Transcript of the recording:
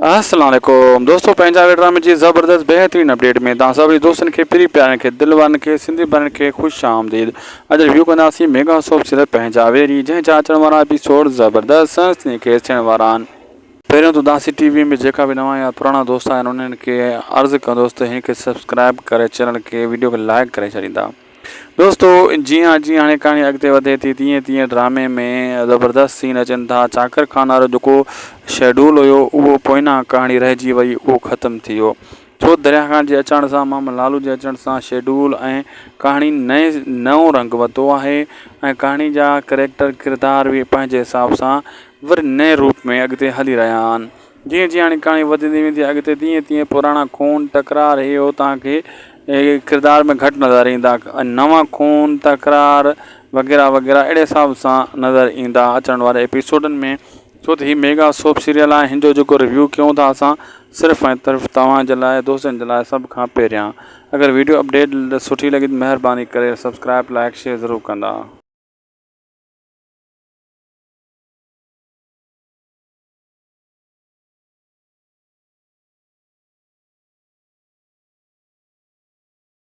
अस्सलाम वालेकुम दोस्तों, पंजाबी ड्रामे जी ज़बरदस्त बेहतरीन अपडेट में तव्हां सभी दोस्तन के प्यारे प्यारनि खे दिल वारनि खे सिंधी भरनि खे ख़ुशि आमदीद। अॼु रिव्यू कंदासीं मेगा सोप सीरियल पंजाबी जंहिंजा अचण वारा एपिसोड ज़बरदस्त सनसनी खेज़ थियण वारा आहिनि। पहिरियों त दासी टीवी में जेका बि नवां या पुराणा दोस्त आहिनि उन्हनि खे अर्ज़ु कंदोसि त हिनखे सब्सक्राइब करे चैनल खे वीडियो खे लाइक करे छॾींदा। दोस्तों जीअं जीअं हाणे कहाणी अॻिते वधे थी तीअं तीअं ड्रामे में ज़बरदस्त सीन अचनि था। चाकर खान वारो जेको शेड्यूल हुयो उहो पोइना कहाणी रहिजी वई, उहो ख़तमु थी वियो। छो दरिया खान जे अचण सां, मोहम्मद लालू जे अचण सां शेड्यूल ऐं कहाणी नओं रंग वरितो आहे ऐं कहाणी जा करेक्टर किरदार बि पंहिंजे हिसाब सां वरी नए रूप में अॻिते हली रहिया आहिनि। जीअं जीअं हाणे कहाणी वधंदी वेंदी अॻिते तीअं तीअं पुराणा खून तकरार हे हो तव्हांखे किरदार में घटि नज़र ईंदा। नवां खून तकरार वग़ैरह वग़ैरह अहिड़े हिसाब सां नज़र ईंदा अचण वारे एपिसोडनि में। छो त हीउ मेगा सोप सीरियल आहे, हिन जो जेको रिव्यू कयूं था असां सिर्फ़ु ऐं सिर्फ़ु तव्हांजे लाइ, दोस्तनि जे लाइ, सभ खां पहिरियां। अगरि वीडियो अपडेट सुठी लॻी त महिरबानी करे सब्सक्राइब लाइक शेयर ज़रूरु कंदा।